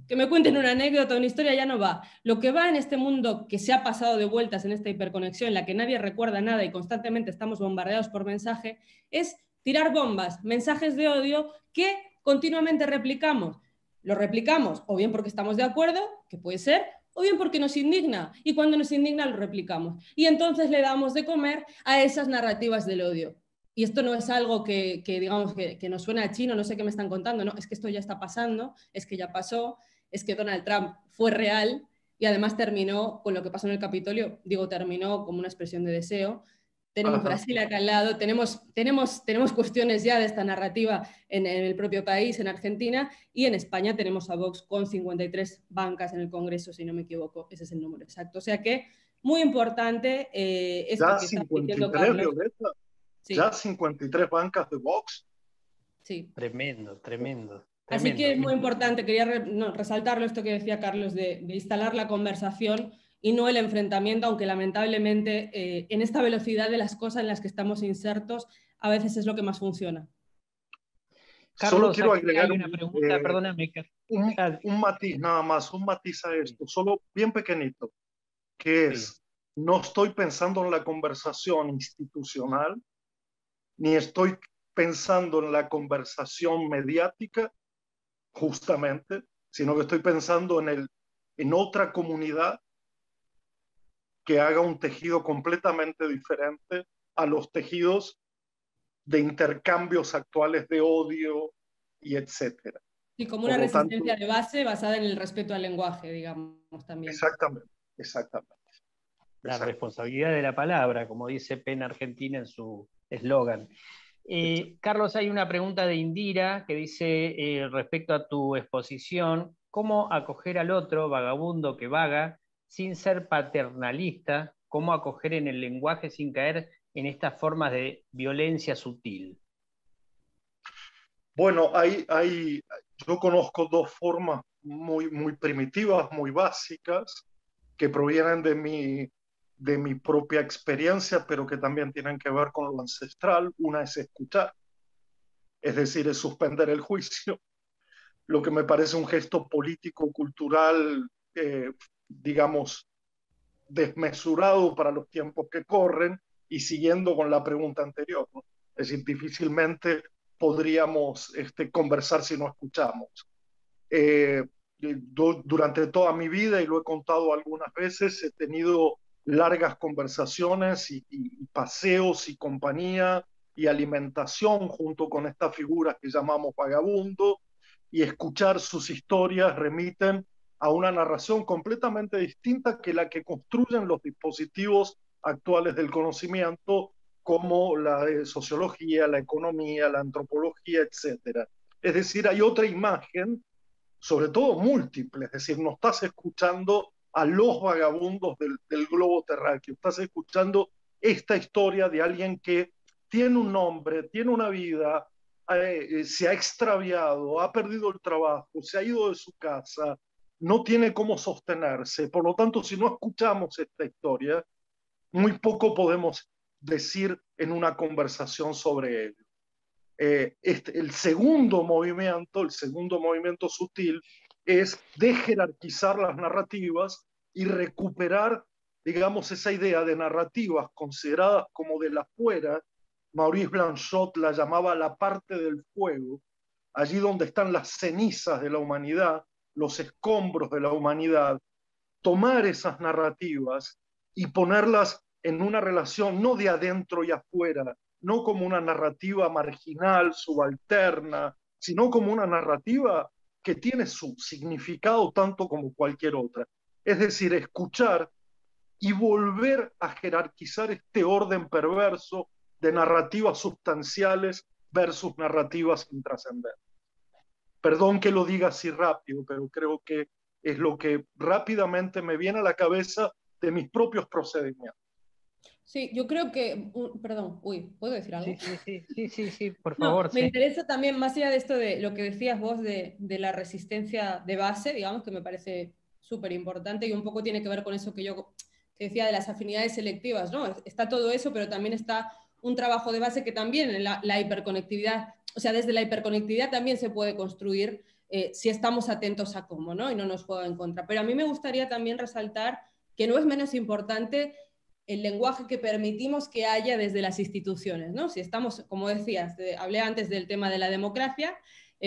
Que me cuenten una anécdota, una historia, ya no va. Lo que va en este mundo que se ha pasado de vueltas en esta hiperconexión, en la que nadie recuerda nada y constantemente estamos bombardeados por mensaje, es tirar bombas, mensajes de odio que continuamente replicamos. Lo replicamos o bien porque estamos de acuerdo, que puede ser, o bien porque nos indigna, y cuando nos indigna lo replicamos. Y entonces le damos de comer a esas narrativas del odio. Y esto no es algo digamos, que nos suena a chino, no sé qué me están contando, no, es que esto ya está pasando, es que ya pasó, es que Donald Trump fue real y además terminó con lo que pasó en el Capitolio, digo, terminó como una expresión de deseo. Tenemos Brasil acá al lado, tenemos cuestiones ya de esta narrativa en el propio país, en Argentina, y en España tenemos a Vox con 53 bancas en el Congreso, si no me equivoco, ese es el número exacto. O sea que, muy importante esto ya que está diciendo Carlos. Violeta, sí. Ya 53 bancas de Vox. Sí. Tremendo, tremendo. Así que es muy importante, quería resaltarlo esto que decía Carlos, de instalar la conversación y no el enfrentamiento, aunque lamentablemente en esta velocidad de las cosas en las que estamos insertos, a veces es lo que más funciona. Carlos, solo quiero agregar una pregunta, perdóname. Un matiz, nada más, un matiz a esto, solo bien pequeñito, que es, no estoy pensando en la conversación institucional, ni estoy pensando en la conversación mediática, justamente, sino que estoy pensando en otra comunidad que haga un tejido completamente diferente a los tejidos de intercambios actuales de odio y etcétera. Y como una resistencia de base basada en el respeto al lenguaje, digamos, también. Exactamente, exactamente. La responsabilidad de la palabra, como dice PEN Argentina en su eslogan. Carlos, hay una pregunta de Indira que dice, respecto a tu exposición, ¿cómo acoger al otro vagabundo que vaga sin ser paternalista? ¿Cómo acoger en el lenguaje sin caer en estas formas de violencia sutil? Bueno, yo conozco dos formas muy primitivas, muy básicas, que provienen de mi propia experiencia, pero que también tienen que ver con lo ancestral. Una es escuchar, es decir, es suspender el juicio, lo que me parece un gesto político, cultural, digamos, desmesurado para los tiempos que corren y siguiendo con la pregunta anterior, ¿no? Es decir, difícilmente podríamos conversar si no escuchamos. Eh, Durante toda mi vida, y lo he contado algunas veces, he tenido largas conversaciones y paseos y compañía y alimentación junto con estas figuras que llamamos vagabundo, y escuchar sus historias remiten a una narración completamente distinta que la que construyen los dispositivos actuales del conocimiento, como la de sociología, la economía, la antropología, etcétera. Es decir, hay otra imagen, sobre todo múltiple, es decir, no estás escuchando a los vagabundos del globo terráqueo, estás escuchando esta historia de alguien que tiene un nombre, tiene una vida, se ha extraviado, ha perdido el trabajo, se ha ido de su casa, no tiene cómo sostenerse. Por lo tanto, si no escuchamos esta historia, muy poco podemos decir en una conversación sobre ello. El segundo movimiento sutil, es de-jerarquizar las narrativas y recuperar, digamos, esa idea de narrativas consideradas como de la fuera. Maurice Blanchot la llamaba la parte del fuego, allí donde están las cenizas de la humanidad, los escombros de la humanidad. Tomar esas narrativas y ponerlas en una relación no de adentro y afuera, no como una narrativa marginal, subalterna, sino como una narrativa que tiene su significado tanto como cualquier otra. Es decir, escuchar y volver a jerarquizar este orden perverso de narrativas sustanciales versus narrativas intrascendentes. Perdón que lo diga así rápido, pero creo que es lo que rápidamente me viene a la cabeza de mis propios procedimientos. Sí, yo creo que, perdón, ¿puedo decir algo? Sí, por No, favor. me Sí. interesa también, más allá de esto de lo que decías vos de la resistencia de base, digamos, que me parece súper importante y un poco tiene que ver con eso que yo te decía de las afinidades selectivas, ¿no? Está todo eso, pero también está un trabajo de base que también en la hiperconectividad, o sea, desde la hiperconectividad también se puede construir si estamos atentos a cómo, ¿no? Y no nos juega en contra. Pero a mí me gustaría también resaltar que no es menos importante el lenguaje que permitimos que haya desde las instituciones, ¿no? Si estamos, como decías, hablé antes del tema de la democracia,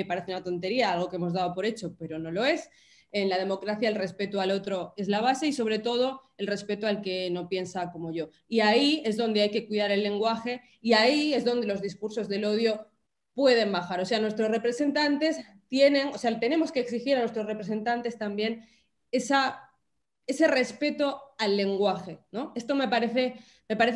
parece una tontería, algo que hemos dado por hecho, pero no lo es. En la democracia el respeto al otro es la base y sobre todo el respeto al que no piensa como yo. Y ahí es donde hay que cuidar el lenguaje y ahí es donde los discursos del odio pueden bajar. O sea, nuestros representantes tienen, o sea, tenemos que exigir a nuestros representantes también ese respeto al lenguaje, ¿no? Esto me parece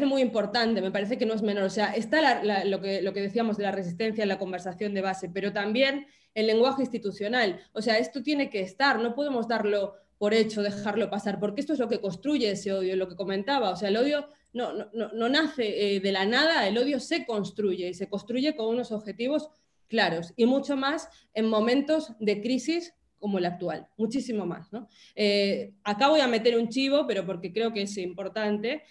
muy importante, me parece que no es menor. O sea, está lo que decíamos de la resistencia en la conversación de base, pero también el lenguaje institucional. O sea, esto tiene que estar, no podemos darlo por hecho, dejarlo pasar, porque esto es lo que construye ese odio, lo que comentaba. O sea, el odio no nace de la nada, el odio se construye y se construye con unos objetivos claros y mucho más en momentos de crisis como el actual, muchísimo más, ¿no? Acá voy a meter un chivo, pero porque creo que es importante.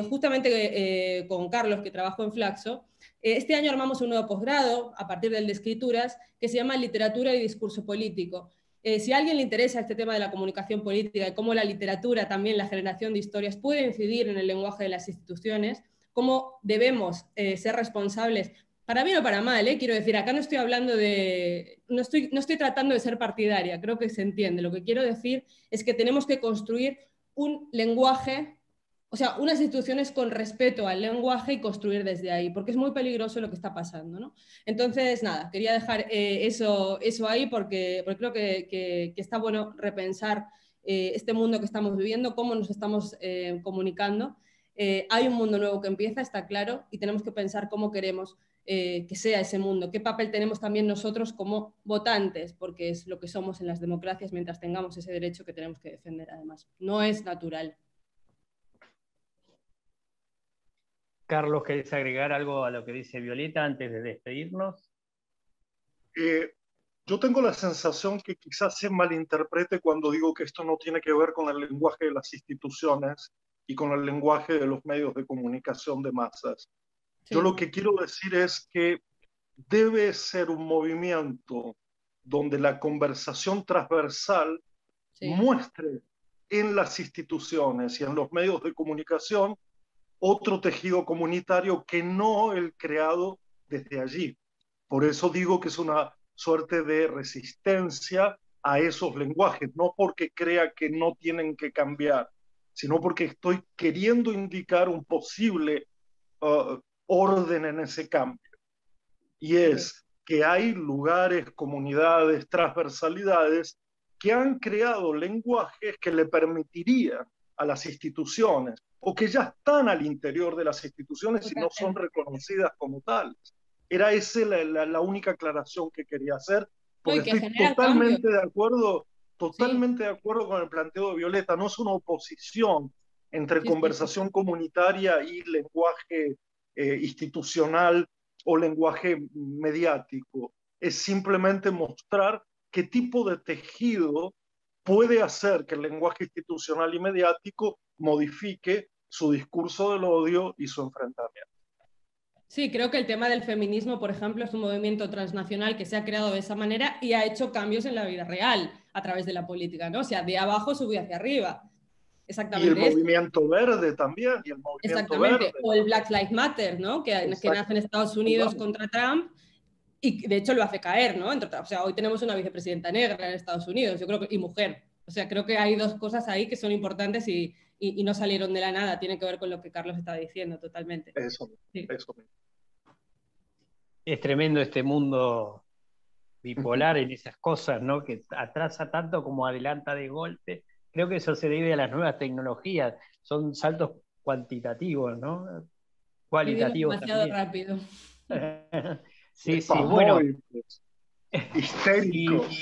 Justamente con Carlos, que trabajo en Flaxo, este año armamos un nuevo posgrado a partir del de escrituras que se llama Literatura y Discurso Político. Si a alguien le interesa este tema de la comunicación política y cómo la literatura, también la generación de historias, puede incidir en el lenguaje de las instituciones, cómo debemos ser responsables para bien o para mal, quiero decir, acá no estoy hablando de, no estoy tratando de ser partidaria, creo que se entiende. Lo que quiero decir es que tenemos que construir un lenguaje, o sea, unas instituciones con respeto al lenguaje y construir desde ahí, porque es muy peligroso lo que está pasando, ¿no? Entonces, nada, quería dejar eso ahí porque creo que está bueno repensar este mundo que estamos viviendo, cómo nos estamos comunicando. Hay un mundo nuevo que empieza, está claro, y tenemos que pensar cómo queremos que sea ese mundo, qué papel tenemos también nosotros como votantes, porque es lo que somos en las democracias mientras tengamos ese derecho que tenemos que defender además. No es natural. Carlos, ¿querés agregar algo a lo que dice Violeta antes de despedirnos? Yo tengo la sensación que quizás se malinterprete cuando digo que esto no tiene que ver con el lenguaje de las instituciones y con el lenguaje de los medios de comunicación de masas. Sí. Yo lo que quiero decir es que debe ser un movimiento donde la conversación transversal muestre en las instituciones y en los medios de comunicación otro tejido comunitario que no el creado desde allí. Por eso digo que es una suerte de resistencia a esos lenguajes, no porque crea que no tienen que cambiar, sino porque estoy queriendo indicar un posible orden en ese cambio. Y es que hay lugares, comunidades, transversalidades que han creado lenguajes que le permitirían a las instituciones o que ya están al interior de las instituciones y no son reconocidas como tales. Era esa la única aclaración que quería hacer, porque estoy totalmente de acuerdo, de acuerdo con el planteo de Violeta. No es una oposición entre conversación comunitaria y lenguaje institucional o lenguaje mediático. Es simplemente mostrar qué tipo de tejido puede hacer que el lenguaje institucional y mediático modifique su discurso del odio y su enfrentamiento. Sí, creo que el tema del feminismo, por ejemplo, es un movimiento transnacional que se ha creado de esa manera y ha hecho cambios en la vida real a través de la política, ¿no? O sea, de abajo subió hacia arriba. Exactamente. Y el movimiento verde también. Y el movimiento exactamente. Verde. O el Black Lives Matter, ¿no? Que nace en Estados Unidos contra Trump y de hecho lo hace caer, ¿no? O sea, hoy tenemos una vicepresidenta negra en Estados Unidos, yo creo que, y mujer. O sea, creo que hay dos cosas ahí que son importantes y no salieron de la nada. Tiene que ver con lo que Carlos está diciendo totalmente. Eso mismo. Es tremendo este mundo bipolar en esas cosas, ¿no? Que atrasa tanto como adelanta de golpe. Creo que eso se debe a las nuevas tecnologías. Son saltos cuantitativos, ¿no? Cualitativos demasiado también. rápido. Sí, bueno. Histéricos.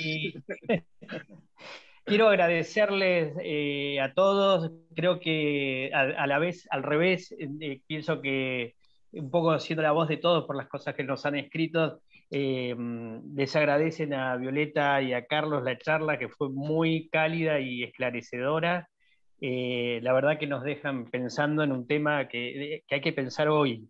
Quiero agradecerles a todos. Creo que a la vez, al revés, pienso que un poco siendo la voz de todos por las cosas que nos han escrito, les agradecen a Violeta y a Carlos la charla, que fue muy cálida y esclarecedora. La verdad que nos dejan pensando en un tema que hay que pensar hoy.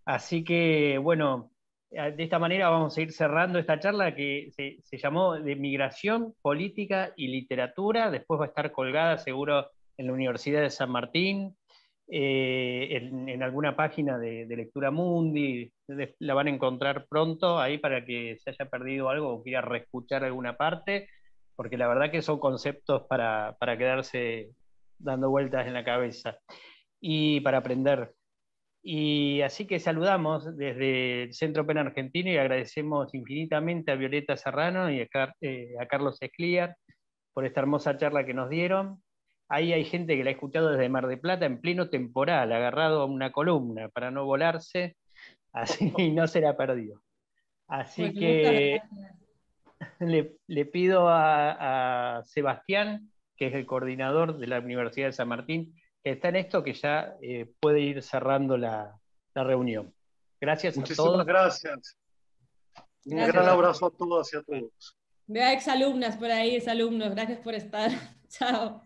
Así que, bueno, de esta manera vamos a ir cerrando esta charla que se llamó de Migración, Política y Literatura. Después va a estar colgada seguro en la Universidad de San Martín, en alguna página de Lectura Mundi. La van a encontrar pronto ahí para que se haya perdido algo o quiera reescuchar alguna parte, porque la verdad que son conceptos para quedarse dando vueltas en la cabeza y para aprender. Y así que saludamos desde el Centro PEN Argentino y agradecemos infinitamente a Violeta Serrano y a Carlos Escliar por esta hermosa charla que nos dieron. Ahí hay gente que la ha escuchado desde Mar del Plata en pleno temporal, agarrado a una columna para no volarse, así no se la perdió. Así Pues que le pido a Sebastián, que es el coordinador de la Universidad de San Martín, que está en esto, que ya puede ir cerrando la reunión. Gracias a todos. Muchísimas gracias. Un gran abrazo a todas y a todos. Veo a exalumnas por ahí, exalumnos. Gracias por estar. Chao.